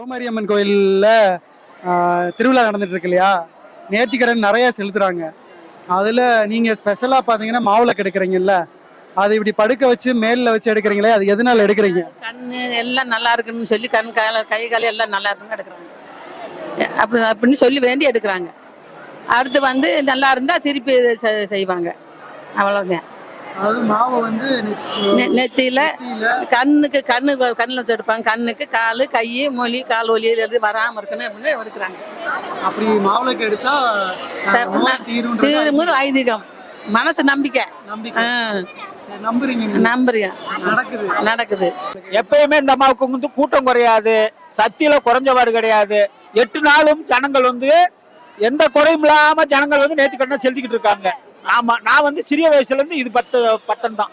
கௌமாரி அம்மன் கோயிலில் திருவிழா நடந்துட்டு இருக்கு இல்லையா? நேர்த்திக்கடன் நிறைய செலுத்துறாங்க. அதில் நீங்கள் ஸ்பெஷலாக பார்த்தீங்கன்னா மாவுளை எடுக்கிறீங்கல்ல, அது இப்படி படுக்க வச்சு மேலில் வச்சு எடுக்கிறீங்களே, அது எதனால எடுக்கிறீங்க? கண்ணு எல்லாம் நல்லா இருக்குன்னு சொல்லி கண் கை கால் எல்லாம் நல்லா இருக்குன்னு எடுக்கிறாங்க. அப்படின்னு சொல்லி வேண்டி எடுக்கிறாங்க. அடுத்து வந்து நல்லா இருந்தால் திருப்பி செய்வாங்க. அவ்வளோதான். அதாவது மாவை வந்து நெத்தியில் கண்ணில் வச்சு எடுப்பாங்க. கண்ணுக்கு கால் கை மொழி கால் ஒலியில் எழுதி வராமல் இருக்குன்னு அப்படின்னு எடுக்கிறாங்க. அப்படி மாவுளைக்கு எடுத்தா தீருமுறு ஐதீகம், மனசு நம்பிக்கை. நம்புறீங்க நடக்குது. எப்பயுமே இந்த அம்மாவுக்கு வந்து கூட்டம் குறையாது, சக்தியில குறைஞ்சபாடு கிடையாது. 8 நாளும் ஜனங்கள் வந்து எந்த குறையும் இல்லாம ஜனங்கள் வந்து நேர்த்திக்கடன் செலுத்திக்கிட்டு இருக்காங்க. ஆமா, நான் வந்து சிறிய வயசுல இருந்து இது பத்தன் தான்.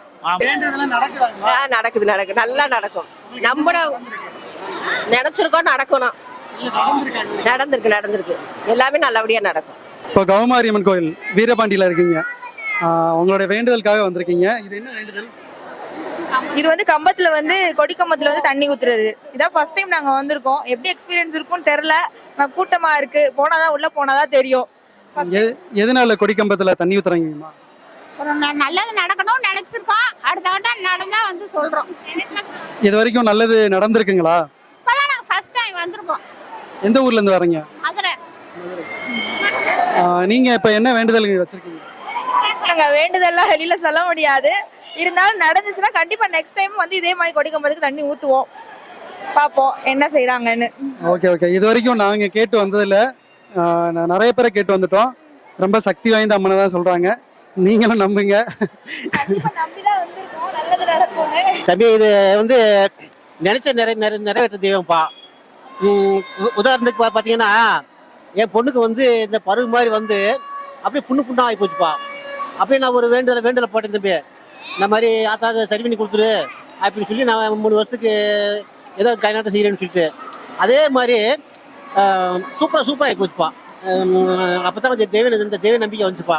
நடக்குது நல்லா நடக்கும். நம்ம நினைச்சிருக்கோம் நடக்கணும். நடந்திருக்கு எல்லாமே நல்லபடியா நடக்கும். இப்போ கௌமாரி அம்மன் கோயில் வீரபாண்டியில இருக்கீங்க, உங்களுடைய வேண்டுதலுக்காக வந்திருக்கீங்க. இது என்ன வேண்டுதல்? இது வந்து கம்பத்துல வந்து கொடி கம்பத்துல வந்து தண்ணி ஊத்துறது. இதான் ஃபர்ஸ்ட் டைம் நாங்க வந்திருக்கோம். எப்படி எக்ஸ்பீரியன்ஸ் இருக்கும்னு தெரியல. கூட்டமா இருக்கு, போனாதான் உள்ள போனாதான் தெரியும். எதனால கொடி கம்பத்துல தண்ணி ஊத்துறாங்கம்மா? ஒரு நல்லது நடக்கணும்னு நினைச்சிருக்கோம். அடுத்த வட்டம் நடந்தா வந்து சொல்றோம். இது வரைக்கும் நல்லது நடந்திருக்குங்களா? இப்பதான் நாங்க ஃபர்ஸ்ட் டைம் வந்திருக்கோம். எந்த ஊர்ல இருந்து வரீங்க? மதுரை. நீங்க இப்ப என்ன வேண்டுதல் வச்சிருக்கீங்க? நாங்க வேண்டுதல்லாம் வெளியில சொல்ல முடியாது. இருந்தாலும் நடந்துச்சுன்னா கண்டிப்பா நெக்ஸ்ட் டைம் வந்து இதே மாதிரி கொடி கம்பத்துக்கு தண்ணி ஊத்துவோம். பாப்போம் என்ன செய்யறாங்கன்னு. ஓகே. இது வரைக்கும் நாங்க கேட்டு வந்ததுல நிறைய பேரை கேட்டு வந்துட்டோம். ரொம்ப சக்தி வாய்ந்த அம்மனை தான் சொல்றாங்க. நீங்களும் நம்புங்க. தம்பி, இது வந்து நினைச்ச நிறைவேற்ற தெய்வம்ப்பா. உதாரணத்துக்கு பார்த்தீங்கன்னா, என் பொண்ணுக்கு வந்து இந்த பருவு மாதிரி வந்து அப்படியே புண்ணா ஆகி போச்சுப்பா. அப்படியே நான் ஒரு வேண்டுதலை போட்டேன். தம்பி, இந்த மாதிரி ஆத்தா சரி பண்ணி கொடுத்துரு அப்படின்னு சொல்லி நான் 3 வருஷத்துக்கு ஏதோ கைநாட்டம் செய்கிறேன்னு சொல்லிட்டு அதே மாதிரி சூப்பராக ஆகி போச்சுப்பா. அப்போ தான் இந்த தெய்வ நம்பிக்கை வந்துச்சுப்பா.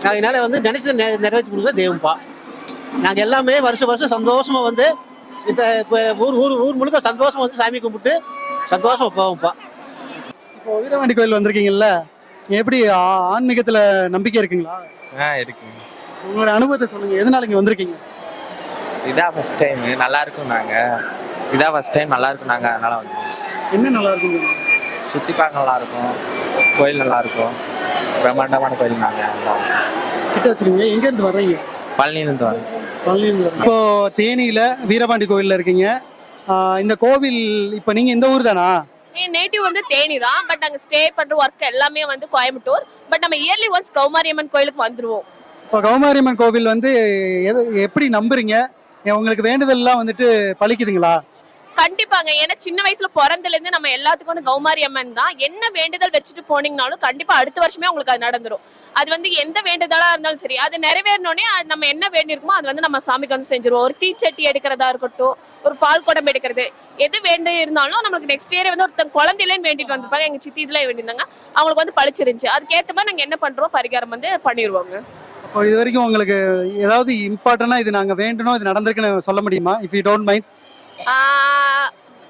அதனால வந்து நினைச்ச நிறைவேற்றி கொடுக்குற தெய்வம்ப்பா. நாங்கள் எல்லாமே வருஷம் சந்தோஷமா வந்து இப்போ ஊர் முழுக்க சந்தோஷமா வந்து சாமி கும்பிட்டு சந்தோஷமா போவோம்ப்பா. இப்போ வீரபாண்டி கோயில் வந்திருக்கீங்கல்ல, எப்படி ஆன்மீகத்துல நம்பிக்கை இருக்குங்களா? இருக்குங்க. உங்களோட அனுபவத்தை சொல்லுங்க. எதனால இங்க வந்திருக்கீங்க? இதான் ஃபர்ஸ்ட் டைம். நல்லா இருக்கும். நாங்க அதனால வந்து என்ன நல்லா இருக்கும்? சுத்தி பார்க்க நல்லா இருக்கும், கோயில் நல்லா இருக்கும், பிரம்மாண்டமான கோயில். நாங்கள் கிட்ட வச்சிருக்கீங்க. எங்க இருந்து வர்றீங்க? பழனியிலிருந்து வரோம். இப்போ தேனியில வீரபாண்டி கோயில்ல இருக்கீங்க. இந்த கோவில் இப்போ நீங்க இந்த ஊர் தானா? என் நேட்டிவ் வந்து தேனி தான். பட் நாங்கள் ஸ்டே பண்ற ஒர்க் எல்லாமே வந்து கோயம்புத்தூர். பட் நம்ம இயர்லி ஒன்ஸ் கௌமாரி அம்மன் கோயிலுக்கு வந்துருவோம். இப்போ கௌமாரி அம்மன் கோவில் வந்து எப்படி நம்புறீங்க? உங்களுக்கு வேண்டுதல்லாம் வந்துட்டு பழிக்குதுங்களா? கண்டிப்பாங்க. ஏன்னா சின்ன வயசுல பிறந்ததுல இருந்து நம்ம எல்லாத்துக்கும் வந்து கௌமாரி அம்மன் தான். என்ன வேண்டுதல் வச்சுட்டு போனீங்கனாலும் கண்டிப்பா அடுத்த வருஷமே உங்களுக்கு அது நடந்துரும். அது வந்து எந்த வேண்டுதலா இருந்தாலும் சரி, அது நிறைவேறனோடனே நம்ம என்ன வேண்டியிருக்குமோ அது வந்து நம்ம சாமிக்கு வந்து செஞ்சிருவோம். ஒரு தீச்சட்டி எடுக்கிறதா இருக்கட்டும், ஒரு பால் குடம் எடுக்கிறது, எது வேண்டி இருந்தாலும் நம்மளுக்கு நெக்ஸ்ட் இயர் வந்து ஒருத்தன் குழந்தையிலேன்னு வேண்டிட்டு வந்திருப்பாங்க. எங்க சித்தி இதுல வேண்டியிருந்தாங்க, அவங்களுக்கு வந்து பழிச்சிருந்துச்சு. அதுக்கேற்ற மாதிரி நாங்க என்ன பண்றோம், பரிகாரம் வந்து பண்ணிடுவோங்க. அப்போ இது வரைக்கும் உங்களுக்கு ஏதாவது இம்பார்ட்டன்டா இது நாங்க வேண்டணும், இது நடந்திருக்குன்னு சொல்ல முடியுமா? If you don't mind.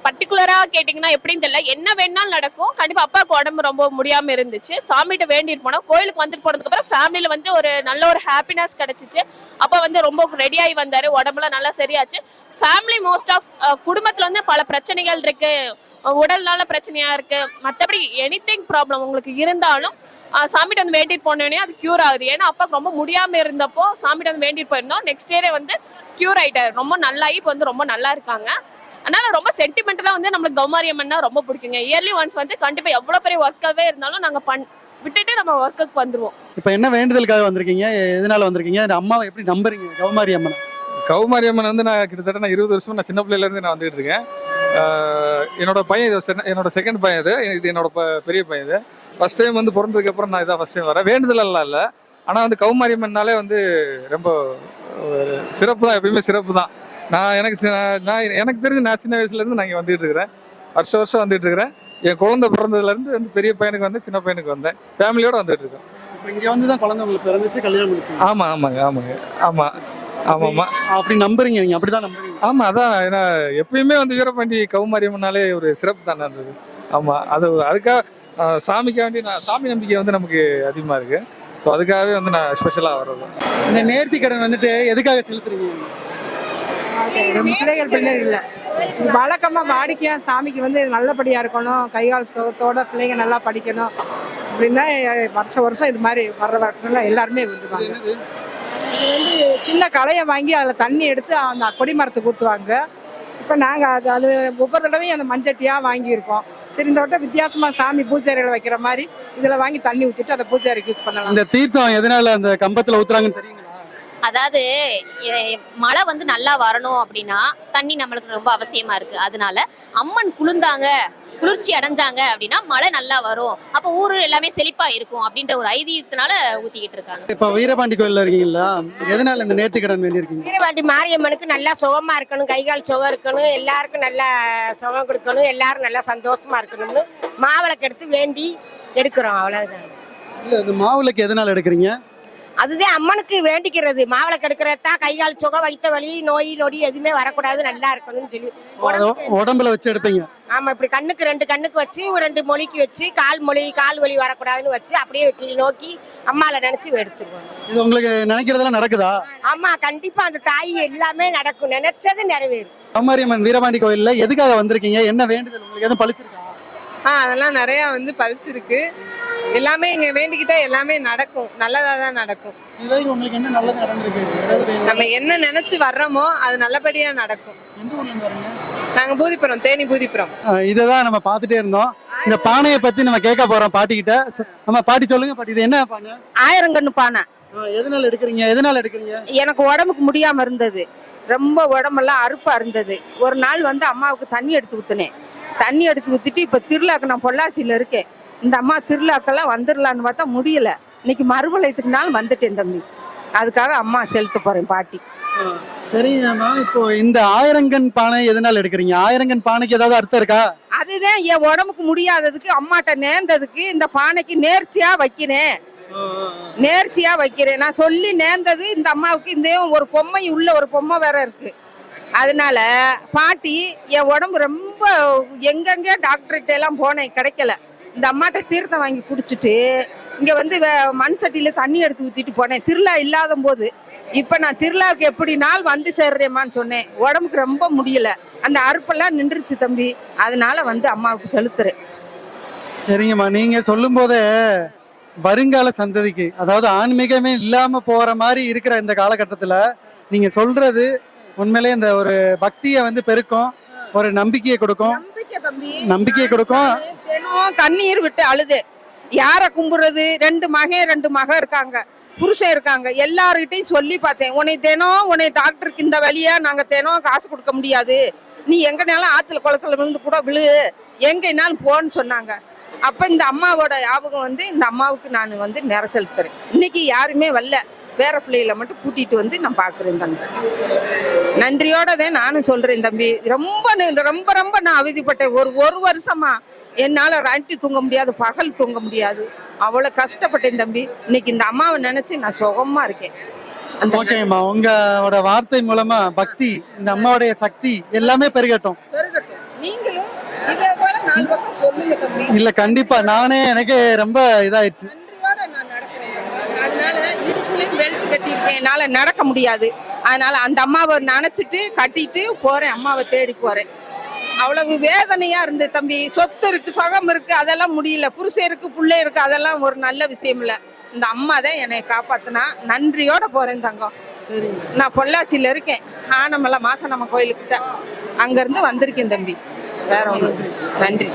பர்டிகுலரா கேட்டீங்கன்னா எப்படின்னு தெரியல. என்ன வேணாலும் நடக்கும். கண்டிப்பா அப்பாவுக்கு உடம்பு ரொம்ப முடியாம இருந்துச்சு. சாமிகிட்ட வேண்டிட்டு போனோம். கோயிலுக்கு வந்துட்டு போனதுக்கு அப்புறம் ஃபேமிலியில வந்து ஒரு நல்ல ஒரு ஹாப்பினஸ் கிடைச்சிச்சு. அப்பா வந்து ரொம்ப ரெடியாகி வந்தாரு. உடம்புல நல்லா சரியாச்சு. ஃபேமிலி மோஸ்ட் ஆஃப் குடும்பத்துல வந்து பல பிரச்சனைகள் இருக்கு, உடல்னால பிரச்சனையா இருக்கு, மற்றபடி எனிதிங் ப்ராப்ளம் உங்களுக்கு இருந்தாலும் சாமிகிட்ட வந்து வேண்டிட்டு போனோடனே அது கியூர் ஆகுது. ஏன்னா அப்பாவுக்கு ரொம்ப முடியாம இருந்தப்போ சாமிகிட்ட வந்து வேண்டிட்டு போயிருந்தோம். நெக்ஸ்ட் இயரே வந்து கியூர் ஆயிட்டாரு. ரொம்ப நல்லாகி இப்போ வந்து ரொம்ப நல்லா இருக்காங்க. அதனால ரொம்ப சென்டிமெண்டலா வந்து நம்மளுக்கு கௌமாரி அம்மன்னா ரொம்ப பிடிக்குங்க. இயர்லி ஒன்ஸ் வந்து கண்டிப்பா எவ்வளவு பெரிய ஒர்க்காவே இருந்தாலும் நாங்க விட்டுட்டு நம்ம ஒர்க்குக்கு வந்துருவோம். இப்போ என்ன வேண்டுதலுக்காக வந்திருக்கீங்க? எதனால வந்திருக்கீங்க? அம்மாவை எப்படி நம்புறீங்க கௌமாரி அம்மனை? கௌமாரி அம்மன் வந்து நான் கிட்டத்தட்ட 20 வருஷமா சின்ன பிள்ளையில இருந்து நான் வந்துட்டு இருக்கேன். என்னோட பையன் என்னோட செகண்ட் பையன் இது என்னோட பெரிய பையன். இது ஃபர்ஸ்ட் டைம் வந்து பிறந்ததுக்கு அப்புறம் நான் இதான் ஃபர்ஸ்ட் டைம் வரேன். வேண்டுதல் எல்லாம் இல்லை. ஆனால் வந்து கௌமாரி அம்மன்னாலே வந்து ரொம்ப சிறப்பு தான், எப்பயுமே சிறப்பு தான். எனக்கு தெரிஞ்சு நான் சின்ன வயசுல இருந்து நான் இங்கே வந்துட்டு இருக்கிறேன். வருஷம் வந்துட்டு இருக்கிறேன். என் குழந்தை பிறந்ததுல இருந்து வந்து பெரிய பையனுக்கு வந்து சின்ன பையனுக்கு வந்தேன். ஃபேமிலியோட வந்துட்டு இருக்கேன். இங்க வந்து தான் குழந்தை உங்களுக்கு பிறந்துச்சு, கல்யாணம் முடிச்சு? ஆமாங்க. ஆமாம்மா. அப்படி நம்புறீங்க நீங்க, அப்படிதான் நம்புறீங்க. ஆமா, அதான். ஏன்னா எப்பயுமே வந்து வீரபாண்டி கௌமாரியம்னாலே ஒரு சிறப்பு தானே இருந்தது. ஆமா, அதுக்காக சாமிக்காக வேண்டி சாமி நம்பிக்கை வந்து நமக்கு அதிகமா இருக்கு. ஸோ அதுக்காகவே வந்து நான் ஸ்பெஷலாக வர்றது. இந்த நேர்த்தி கடன் வந்துட்டு எதுக்காக செலுத்துறீங்க? பிள்ளைகள் இல்லை வழக்கமா வாடிக்கையா சாமிக்கு வந்து நல்லபடியா இருக்கணும், கைகால் சுகத்தோட பிள்ளைங்க நல்லா படிக்கணும் அப்படின்னா வருஷம் இது மாதிரி வர்ற வருஷம்லாம் எல்லாருமே விழுந்துவாங்க. இது வந்து சின்ன கடையை வாங்கி அதில் தண்ணி எடுத்து அந்த கொடி மரத்துக்கு ஊற்றுவாங்க. இப்போ நாங்கள் அது ஒவ்வொரு தடவையும் அந்த மஞ்சட்டியாக வாங்கியிருக்கோம். சரி, இந்த வட்டம் வித்தியாசமாக சாமி பூஜைகள் வைக்கிற மாதிரி இதில் வாங்கி தண்ணி ஊற்றிட்டு அதை பூஜைக்கு யூஸ் பண்ணலாம். இந்த தீர்த்தம் எதனால அந்த கம்பத்தில் ஊத்துறாங்கன்னு தெரியுங்களா? அதாவது மழை வந்து நல்லா வரணும் அப்படின்னா தண்ணி நம்மளுக்கு ரொம்ப அவசியமா இருக்கு. அதனால அம்மன் குளிர்ந்தாங்க, குளிர்ச்சி அடைஞ்சாங்க அப்படின்னா மழை நல்லா வரும், அப்போ ஊரு எல்லாமே செழிப்பா இருக்கும் அப்படின்ற ஒரு ஐதீகத்தினால ஊத்திக்கிட்டு இருக்காங்க. இப்போ வீரபாண்டி கோயில்ல இருக்கீங்களா, எதனால இந்த நேர்த்தி கடன் வேண்டி இருக்கீங்க? வீரபாண்டி மாரியம்மனுக்கு நல்லா சுகமா இருக்கணும், கைகால் சுகம் இருக்கணும், எல்லாருக்கும் நல்லா சுகம் கொடுக்கணும், எல்லாரும் நல்லா சந்தோஷமா இருக்கணும்னு மாவிளக்கு எடுத்து வேண்டி எடுக்கிறோம். அவ்வளவுதான். இல்ல, இந்த மாவிளக்கு எதனால எடுக்கிறீங்க? அதுதான் அம்மனுக்கு வேண்டிக்கிறது. மாவிளக்கு எடுக்கிறதா கைகால் சுகம், வயிற்று வலி, நோய் நொடி எதுவுமே வரக்கூடாது, நல்லா இருக்கணும்னு சொல்லி உடம்புல வச்சு எடுப்பீங்க. ஆமா, இப்படி கண்ணுக்கு 2 கண்ணுக்கு வச்சு, ஒரு 2 மொழிக்கு வச்சு, கால் வலி வரக்கூடாதுன்னு வச்சு அப்படியே நோக்கி அம்மால நினைச்சு எடுத்துருவோம். இது உங்களுக்கு நினைக்கிறதெல்லாம் நடக்குதா? ஆமா, கண்டிப்பா அந்த தாய் எல்லாமே நடக்கும், நினைச்சது நிறைவேறும். கௌமாரியம்மன் வீரபாண்டி கோயில்ல எதுக்காக வந்திருக்கீங்க? என்ன வேண்டுதல் உங்களுக்கு? எதுவும் பழிச்சிருக்கா? அதெல்லாம் நிறைய வந்து பழிச்சிருக்கு. எல்லாமே இங்க வேண்டிக்கிட்டா எல்லாமே நடக்கும், நல்லதா தான் நடக்கும். உங்களுக்கு என்ன நல்லது நடந்திருக்கு? நம்ம என்ன நினைச்சு வர்றோமோ அது நல்லபடியா நடக்கும். நாங்க பூதிப்புறம், தேனி பூதிப்புறம். இததான் நம்ம பார்த்துட்டே இருந்தோம். இந்த பானையை பத்தி நம்ம கேட்க போறோம் பாட்டி கிட்ட. நம்ம பாட்டி சொல்லுங்க பாட்டி, இது என்ன பானை? ஆயிரங்கண்ணு பானை. எதனால எடுக்கிறீங்க? எனக்கு உடம்புக்கு முடியாம இருந்தது, ரொம்ப உடம்பெல்லாம் அறுப்பா இருந்தது. ஒரு நாள் வந்து அம்மாவுக்கு தண்ணி எடுத்து ஊத்துனேன். தண்ணி எடுத்து ஊத்திட்டு இப்ப திருவிழாக்கு நான் பொள்ளாச்சியில இருக்கேன். இந்த அம்மா திருவிழாக்கெல்லாம் வந்துடலான்னு பார்த்தா முடியல. இன்னைக்கு மறுபலயத்துக்கு நாள் வந்துட்டேன் தம்பி. அதுக்காக அம்மா செலுத்த போறேன் பாட்டி. சரிங்கம்மா, இப்போ இந்த ஆயிரங்கன் பானை எதனால எடுக்கிறீங்க? ஆயிரங்கன் பானைக்கு ஏதாவது அர்த்தம் இருக்கா? அதுதான் என் உடம்புக்கு முடியாததுக்கு அம்மாட்ட நேர்ந்ததுக்கு இந்த பானைக்கு நேர்ச்சியா வைக்கிறேன். நான் சொல்லி நேர்ந்தது இந்த அம்மாவுக்கு. இந்த ஒரு பொம்மை உள்ள ஒரு பொம்மை வேற இருக்கு. அதனால பாட்டி என் உடம்பு ரொம்ப எங்கெங்க டாக்டர்கிட்ட எல்லாம் போனேன், கிடைக்கல. இந்த அம்மாட்ட தீர்த்தம் வாங்கி குடிச்சிட்டு இங்க வந்து மண் சட்டியில தண்ணி எடுத்து ஊத்திட்டு போனேன் திருவிழா இல்லாத போது. இப்ப நான் திருவிழாவுக்கு எப்படி நாள் வந்து சேர்றேம்மான்னு சொன்னேன். உடம்புக்கு ரொம்ப முடியல, அந்த அறுப்பெல்லாம் நின்றுச்சு தம்பி. அதனால வந்து அம்மாவுக்கு செலுத்துறேன். சரிங்கம்மா, நீங்க சொல்லும் போதே வருங்கால சந்ததிக்கு, அதாவது ஆன்மீகமே இல்லாம போற மாதிரி இருக்கிற இந்த காலகட்டத்துல நீங்க சொல்றது உண்மையிலே இந்த ஒரு பக்தியை வந்து பெருக்கும், ஒரு நம்பிக்கையை கொடுக்கும். கண்ணீர் விட்டு அழுது யார கும்புறது? 2 மக இருக்காங்க, புருஷன் இருக்காங்க. எல்லார்கிட்டையும் சொல்லி பார்த்தேன், உன்னை டாக்டருக்கு இந்த வழியா நாங்க தினம் காசு கொடுக்க முடியாது, நீ எங்கனாலும் ஆத்துல குளத்துல விழுந்து கூட விழு, எங்கனாலும் போன்னு சொன்னாங்க. அப்ப இந்த அம்மாவோட ஞாபகம் வந்து இந்த அம்மாவுக்கு நான் வந்து நிற செலுத்துறேன். இன்னைக்கு யாருமே வரல, வேற பிள்ளைகளை மட்டும் கூட்டிட்டு வந்து நான் பாக்குறேன் தம்பி. நன்றியோட தான் நானும் சொல்றேன் தம்பி. ரொம்ப ரொம்ப ரொம்ப நான் அவதிப்பட்டேன். ஒரு வருஷமா என்னால ராட்டி தூங்க முடியாது, பகல் தூங்க முடியாது, அவ்வளவு கஷ்டப்பட்டேன் தம்பி. இன்னைக்கு இந்த அம்மாவை நினைச்சு நான் சுகமா இருக்கேன். ஓகேம்மா, உங்களோட வார்த்தை மூலமா பக்தி, இந்த அம்மாவுடைய சக்தி எல்லாமே பெருகட்டும். நீங்களும் இதே போல 4 பக்கம் சொல்லுங்க தம்பி. இல்ல, கண்டிப்பா. நானே எனக்கு ரொம்ப இதாயிடுச்சு. நன்றியோட நான் நடக்கிறேன். அதனால இடுப்புலையும் பெல்ட் கட்டியிருக்கேன், என்னால நடக்க முடியாது. அதனால அந்த அம்மாவை நினைச்சிட்டு கட்டிட்டு போறேன், அம்மாவை தேடி போறேன். அவ்வளவு வேதனையா இருந்து தம்பி. சொத்து இருக்கு, சுகம் இருக்கு, அதெல்லாம் முடியல. புருஷன் இருக்கு, பிள்ளை இருக்கு, அதெல்லாம் ஒரு நல்ல விஷயம் இல்ல. இந்த அம்மா தான் என்னை காப்பாத்தினா. நன்றியோட போறேன் தங்கம். நான் பொள்ளாச்சியில இருக்கேன், ஆனமலை மாசனம்ம கோயிலுக்கிட்ட. அங்க இருந்து வந்திருக்கேன் தம்பி. வேற ஒன்று. நன்றி.